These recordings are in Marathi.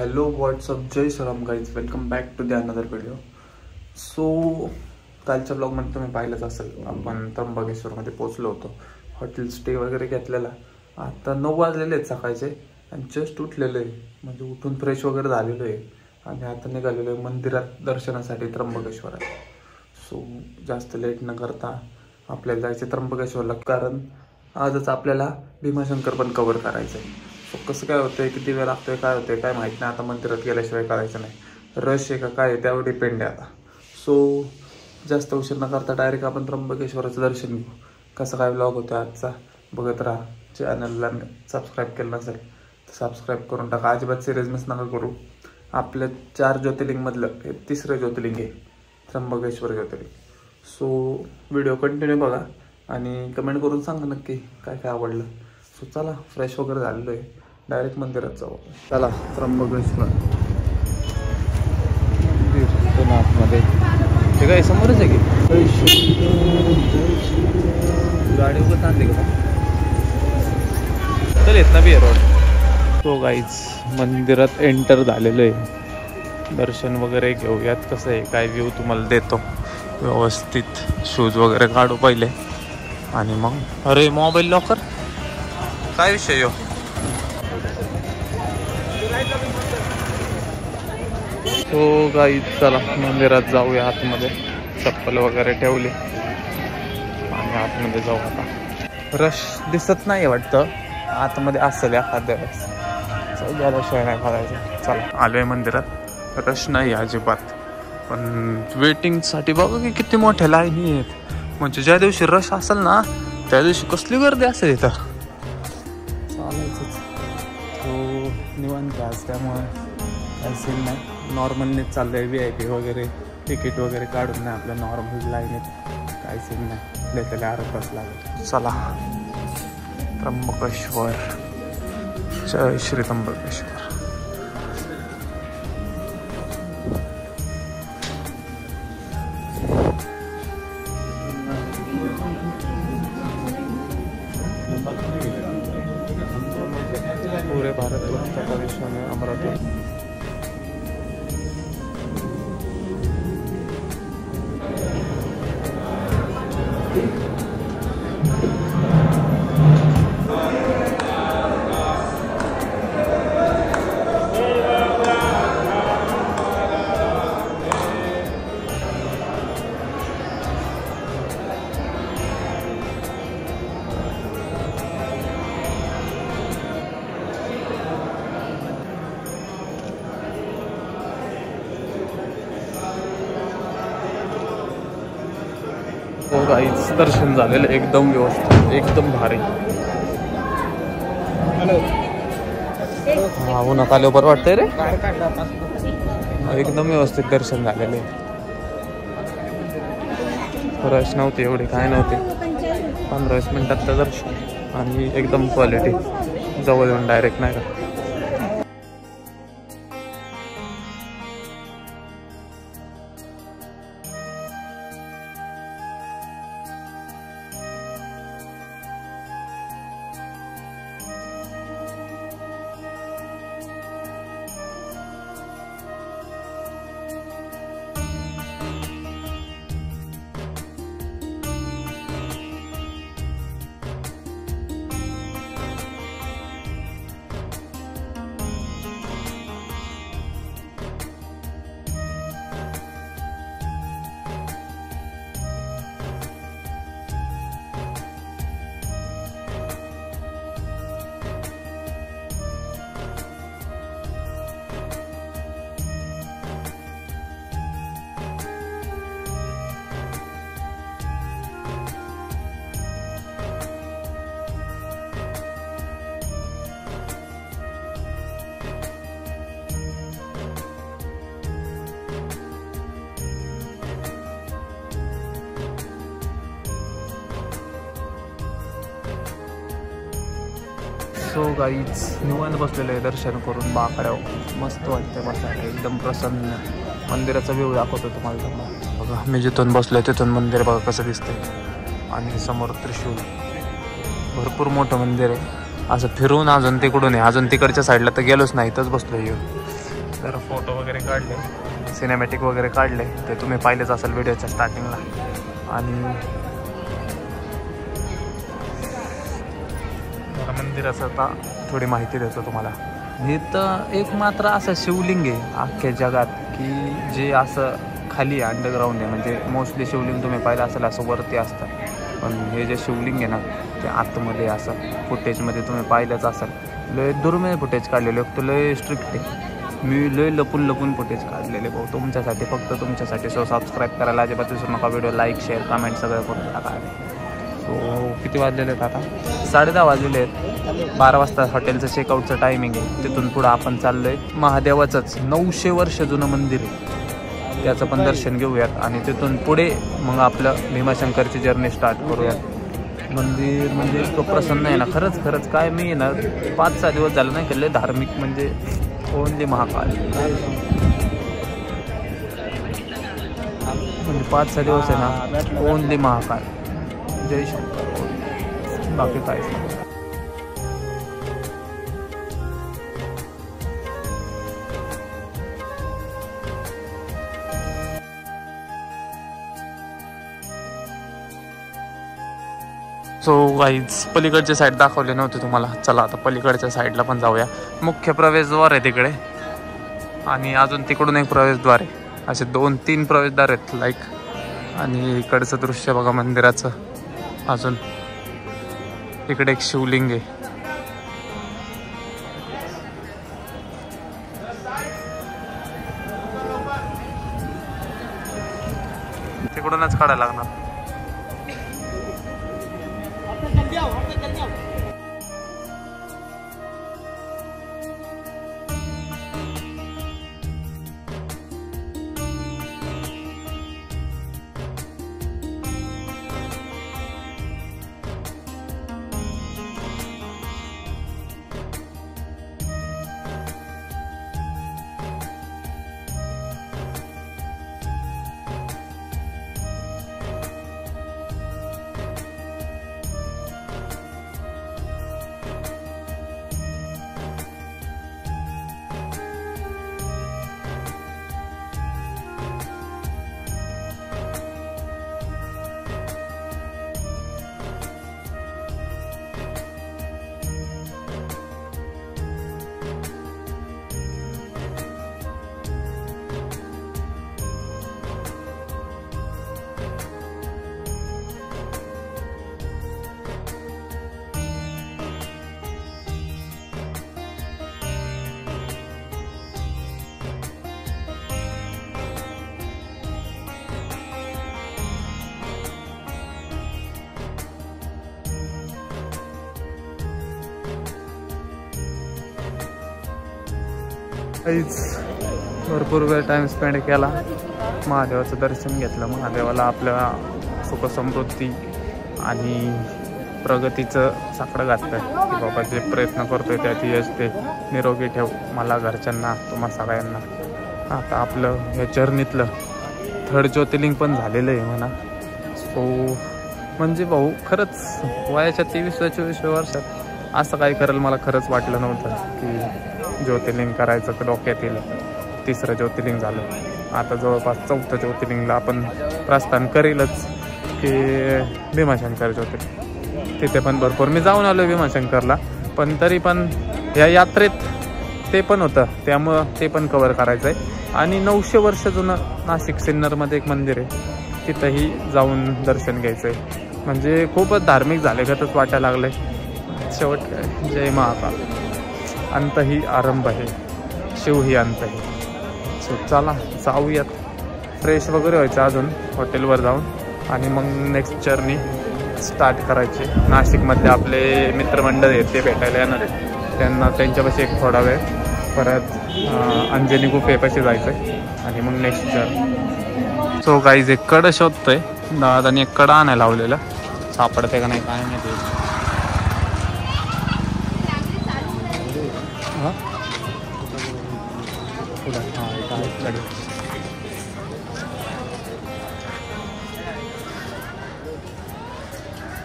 हॅलो व्हॉट्सअप, जय Shriram guys, welcome back to the another video. So कालच्या ब्लॉगमध्ये तुम्ही पाहिलंच असेल, आपण त्र्यंबकेश्वरमध्ये पोचलो होतो. हॉटेल स्टे वगैरे घेतलेला. आता 9 वाजलेले आहेत सकाळचे आणि जस्ट उठलेलो आहे, म्हणजे उठून फ्रेश वगैरे झालेलो आहे आणि आता निघालेलो आहे मंदिरात दर्शनासाठी त्र्यंबकेश्वरात. सो जास्त लेट न करता आपल्याला जायचं त्र्यंबकेश्वरला, कारण आजच आपल्याला भीमाशंकर पण कव्हर करायचं आहे. सो कसं काय होतंय, किती वेळ लागतोय, काय होतंय काय माहीत नाही. आता मंदिरात गेल्याशिवाय करायचं नाही. रश आहे का काय आहे त्यावर डिपेंड आहे आता. सो जास्त उशीर न करता डायरेक्ट आपण त्र्यंबकेश्वराचं दर्शन घेऊ. कसं काय व्लॉग होतो आजचा बघत राहा. चॅनलला सबस्क्राईब केलं नसेल तर सबस्क्राईब करून टाका. अजिबात सिरियस मिस नका करू. आपल्या 4 ज्योतिर्लिंगमधलं हे 3रं ज्योतिर्लिंग आहे त्र्यंबकेश्वर ज्योतिर्लिंग. सो व्हिडिओ कंटिन्यू बघा आणि कमेंट करून सांगा नक्की काय काय आवडलं. सो चला, फ्रेश वगैरे झालेलो आहे, डायरेक्ट मंदिरात जाऊ. चला त्र्यंबकेश्वर आतमध्ये. हे काय समोरच आहे की गाडी उगत आणली का चल येत ना बी रोड. तो गाईज मंदिरात एंटर झालेलो आहे. दर्शन वगैरे घेऊयात. कसं आहे काय व्ह्यू तुम्हाला देतो व्यवस्थित. शूज वगैरे काढू पहिले आणि मग. अरे मोबाईल लॉकर काय विषय हो. तो गाईज चला मंदिरात जाऊया आतमध्ये. चप्पल वगैरे ठेवली आणि आतमध्ये जाऊ. आता रश दिसत नाही वाटतं, आतमध्ये असेल एखाद्या वेळेस. गेल्याशिवाय नाही करायचं. चला आलोय मंदिरात. रश नाही अजिबात, पण वेटिंगसाठी बघा की किती मोठ्या लाईनी आहेत. म्हणजे ज्या दिवशी रश असेल ना त्या दिवशी कसली गर्दी असेल इथं. चालायचंच. तो निवांत आज, त्यामुळे काही सीन नाही. नॉर्मलनेच चाललंय. VIP वगैरे तिकीट वगैरे काढून नाही, आपलं नॉर्मल लाईनीत काही सीन नाही. लेटले अर्धा तास लागेल. चला त्र्यंबकेश्वर, जय श्री त्र्यंबकेश्वर. पूरे भारत तथा विश्व में अमृत. हो गाईच दर्शन झालेलं एकदम व्यवस्थित, एकदम भारी. हा उन्हात आल्यावर बरं वाटतंय रे. एकदम व्यवस्थित दर्शन झालेले. रश नव्हते एवढे, काय नव्हते. 15-20 मिनिटात दर्शन आणि एकदम क्वालिटी. जवळ येऊन डायरेक्ट नाही का. सो गाईच निवांत बसलेलं आहे दर्शन करून बाकड्यावर. मस्त वाटतंय बसायला, एकदम प्रसन्न. मंदिराचा व्ह्यू दाखवतो तुम्हाला. बघा मी जिथून बसलोय तिथून मंदिर बघा कसं दिसतंय. आणि समोर त्रिशूल, भरपूर मोठं मंदिर आहे. असं फिरून अजून तिकडून आहे, अजून तिकडच्या साईडला तर गेलोच नाही, इथंच बसलोय. जरा फोटो वगैरे काढले, सिनेमॅटिक वगैरे काढले, ते तुम्ही पाहिलेच असेल व्हिडिओच्या स्टार्टिंगला. आणि मंदिराचं आता थोडी माहिती देतो तुम्हाला. इथं एक मात्र असं शिवलिंग आहे अख्ख्या जगात की जे असं खाली अंडरग्राऊंड आहे. म्हणजे मोस्टली शिवलिंग तुम्ही पाहिलं असेल असं वरती असतं, पण हे जे शिवलिंग आहे ना ते आतमध्ये असं फुटेजमध्ये तुम्ही पाहिलंच असेल. लय दुर्मिळ फुटेज काढलेले, तो लय स्ट्रिक्ट आहे. मी लय लपून फुटेज काढलेले भाऊ तुमच्यासाठी, फक्त तुमच्यासाठी. सो सबस्क्राईब करायला अजिबात विसरू नका. व्हिडिओ लाईक शेअर कमेंट सगळं करून टाका. सो किती वाजलेले आहेत आता? 10:30 वाजलेले आहेत. 12 वाजता हॉटेलचं चेकआउटचं टायमिंग आहे. तिथून पुढं आपण चाललो आहे महादेवाचंच 900 वर्ष जुनं मंदिर आहे, त्याचं पण दर्शन घेऊयात. आणि तिथून पुढे मग आपलं भीमाशंकरची जर्नी स्टार्ट करूयात. मंदिर म्हणजे इतकं प्रसन्न आहे ना, खरंच काय मी ना 5-6 दिवस झालं नाही केले धार्मिक. म्हणजे ओनली महाकाल, म्हणजे 5-6 दिवस आहे ना ओनली महाकाल. जय शंकर, बाकी काहीच नाही. सो गाईज पलीकडची साईड दाखवली नव्हती तुम्हाला. चला आता पलीकडच्या साईडला पण जाऊया. मुख्य प्रवेशद्वार आहे तिकडे, आणि अजून तिकडून एक प्रवेशद्वार आहे. असे 2-3 प्रवेशद्वार आहेत लाईक. आणि इकडचं दृश्य बघा मंदिराचं. अजून इकडे एक शिवलिंग आहे. तिकडूनच काढायला लागणार. भरपूर वेळ टाइम स्पेंड केला, महादेवाचं दर्शन घेतलं. महादेवाला आपल्या सुखसमृद्धी आणि प्रगतीचं साकडं घातलं की बाबा जे प्रयत्न करतोय त्यात यश दे, निरोगी ठेव मला, घरच्यांना, तुम्हा सगळ्यांना. आता आपलं या जर्नीतलं 3rd ज्योतिर्लिंग पण झालेलं आहे म्हणा. सो म्हणजे भाऊ खरंच वयाच्या 23-24 वर्षात असं काही करेल मला खरंच वाटलं नव्हतं की ज्योतिर्लिंग करायचं डोक्यात येईल. 3रं ज्योतिर्लिंग झालं, आता जवळपास 4थं ज्योतिर्लिंगला आपण प्रस्थान करेलच की भीमाशंकर ज्योतिर्लिंग. तिथे पण भरपूर मी जाऊन आलो भीमाशंकरला, पण तरी पण या यात्रेत ते पण होतं, त्यामुळं ते पण कवर करायचं आहे. आणि 900 वर्ष जुनं नाशिक सिन्नरमध्ये एक मंदिर आहे, तिथंही जाऊन दर्शन घ्यायचं आहे. म्हणजे खूपच धार्मिक झाले गतच वाटायला लागलं आहे. शेवट काय, जय महाकाल. अंत ही आरंभ आहे, शिव ही अंत आहे. सो चला जाऊयात, फ्रेश वगैरे व्हायचं अजून हॉटेलवर जाऊन, आणि मग नेक्स्ट जर्नी स्टार्ट करायची. नाशिकमधले आपले मित्रमंडळ आहेत ते भेटायला येणार आहेत, त्यांना त्यांच्यापाशी एक थोडा वेळ, परत अंजनी गुफेपाशी जायचं आहे, आणि मग नेक्स्ट जर्नी. सो गाईज एक कडं शोधतोय दादानी, एक कडं आणायला लावलेलं, सापडते का नाही काय माहिती.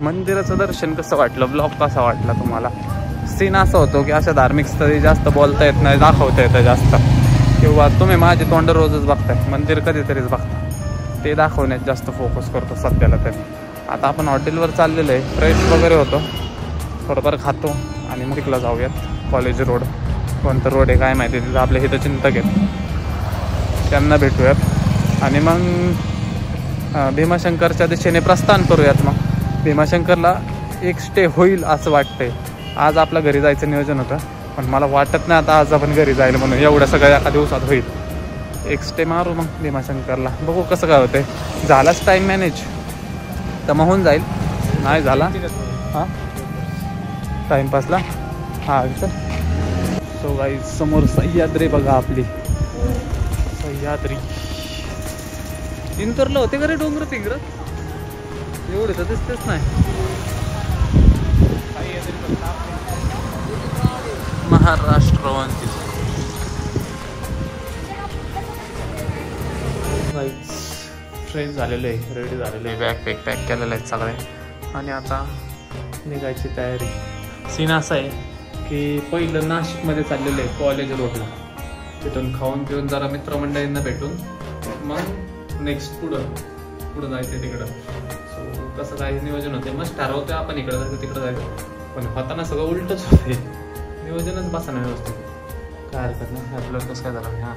मंदिराचं दर्शन कसं वाटलं, ब्लॉग कसा वाटला तुम्हाला? सीन असं होतो की अशा धार्मिक स्थळी जास्त बोलता येत नाही, दाखवता येतं जास्त. किंवा तुम्ही माझे तोंड रोजच बघताय, मंदिर कधीतरीच बघता, ते दाखवण्यात जास्त फोकस करतो सध्याला तरी. आता आपण हॉटेलवर चाललेलं आहे, फ्रेश वगैरे होतो, थोडंफार खातो आणि मग तिकडला जाऊयात. कॉलेज रोड कोणतं रोड आहे काय माहिती, तिथं आपल्या इथं चिंतक आहेत, त्यांना भेटूयात आणि मग भीमाशंकरच्या दिशेने प्रस्थान करूयात. मग भीमाशंकरला एक स्टे होईल असं वाटतंय. आज आपल्या घरी जायचं नियोजन होतं, पण मला वाटत नाही आता आज आपण घरी जायला म्हणून, एवढं सगळं एका दिवसात होईल. एक स्टे मारू मग भीमाशंकरला, बघू कसं काय होतंय. झालाच टाईम मॅनेज तर मग होऊन जाईल, नाही झाला हां टाईमपासला. हां सर. सो गाईज समोर सह्याद्री बघा, आपली सह्याद्री. इंतरला होते का रे डोंगर तिंगर, एवढे तर दिसतेच नाही. महाराष्ट्र फ्रेश झालेलं आहे, रेडी झालेलं आहे, बॅग पॅक केलेलं आहे सगळे आणि आता निघायची तयारी. सीन असा आहे की पहिलं नाशिकमध्ये चाललेलं आहे कॉलेज रोडला, तिथून खाऊन पिऊन जरा मित्रमंडळींना भेटून मग नेक्स्ट पुढं जायचं तिकडं. सो कसं काय नियोजन होते, मस्त ठरवतोय आपण इकडं जायचं तिकडं जायचं, पण होताना सगळं उलटच होते, नियोजनच बसाना व्यवस्थित. काय हरकत नाही, आपलं कसं काय झालं. हां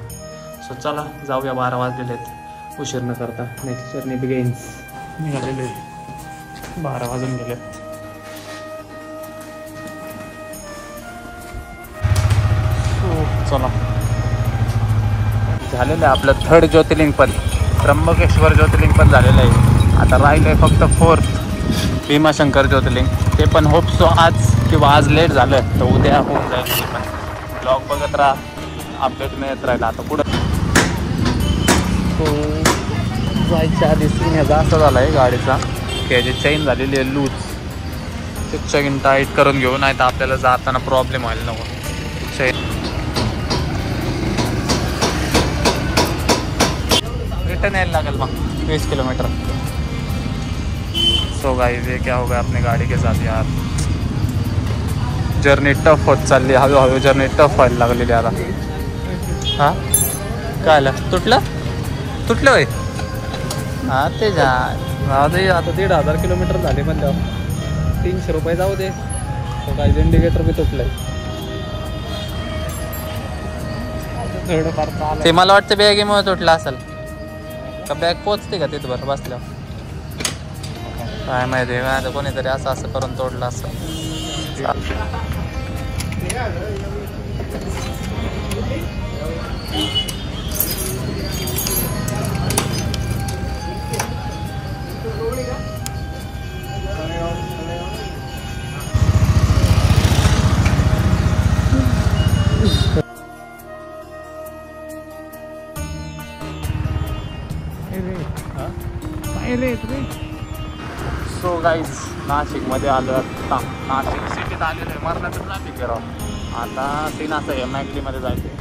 सो चला जाऊया, 12 वाजलेले आहेत, उशीर न करता नेक्स्ट जर्नी बिगिन्स. निघालेले 12 वाजून गेलेत. चला झालेलं आहे आपलं 3rd ज्योतिर्लिंग पण, त्र्यंबकेश्वर ज्योतिर्लिंग पण झालेलं आहे. आता राहिलं आहे फक्त 4th भीमाशंकर ज्योतिर्लिंग, ते पण होप सो आज किंवा आज लेट झालं तर उद्या होऊन जाईल. ते पण ब्लॉग बघत राहा, अपडेट मिळत राहिला. आता पुढं जायच्या आधी सीन ह्याचा असा झाला आहे गाडीचा की ह्याची चेन झालेली आहे लूज, ते चेन टाईट करून घेऊ, नाही तर आपल्याला जाताना प्रॉब्लेम व्हायला नको. चेन रिटर्न यायला लागेल मग 20 किलोमीटर. सो गाइस ये क्या होगा अपनी गाड़ी के साथ यार, जर्नी टफ होत चालली, हळूहळू जर्नी टफ व्हायला लागलेली आता. हां काय आलं, तुटलं होय. हां ते दे आता 1,500 किलोमीटर झाले म्हणल्यावर 300 रुपये जाऊ दे. तो काय इंडिकेटर बी तुटलंय. ते मला वाटतं बॅगेमुळे तुटलं असेल का, बॅग पोचते का तिथवर बसल्यावर काय माहिती. आता कोणीतरी असं करून तोडलं असं. सो गाईज नाशिकमध्ये आलो आता, नाशिक सिटीत आलेलं आहे, मरणाचं ट्रॅफिक आहे राव. आता सीन असं आहे मॅगडीमध्ये जायचं आहे,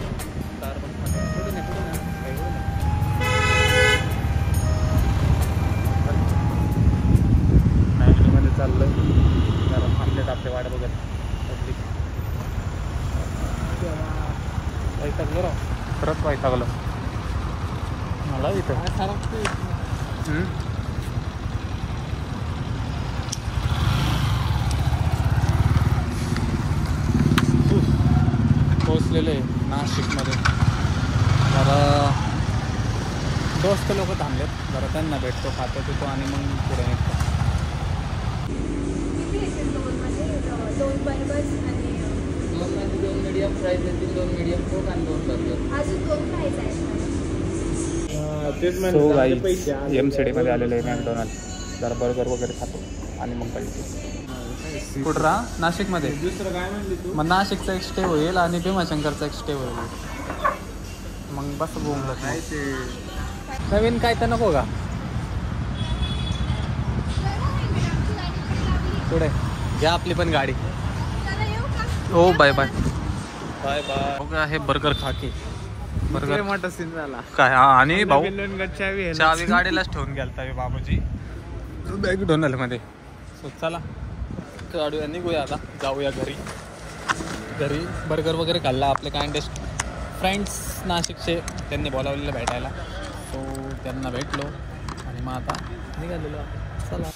मॅगडीमध्ये चाललं आहे. जरा थांबलेत आपले वाट बघत पब्लिक. वैतागलो राव, खरंच वैतागलो मला इथं. पोचलेले नाशिकमध्ये. जरा दोस्त लोक थांबलेत, जरा त्यांना भेटतो, खातो पितो आणि मग पुढे निघतो. दोन मीडियम फ्राईज येतील, 2 मीडियम कोक आणि 2 बर्गर. अजून 2 फ्राईज आहेत. सो गाईज MCD मध्ये आलेलं आहे मॅकडोनल्ड, जरा बर्गर वगैरे खातो आणि मग पाहिजे. कुठं राहा नाशिकमध्ये. दुसरं काय म्हणली तू, मग नाशिकचा एक स्टे होईल आणि भीमाशंकरचा एक स्टे होईल, मग बस बोंबलं. नवीन काय तर नको का पुढे घ्या आपली पण गाडी. हो बाय बाय बाय बाय. हो का हे बर्गर खा की, बर्गर मोठा सीन झाला काय. हा आणि भाऊ चावी गाडीलाच ठेवून गेलता बाबूजी मॅकडोनल्ड मध्ये. सो चला गाडूया निघूया आता, जाऊया घरी. बर्गर वगैरे खाल्ला, आपले काइंडेस्ट फ्रेंड्स नाशिकचे त्यांनी बोलावलेलं भेटायला, सो त्यांना भेटलो आणि मग आता निघालेलो. चला.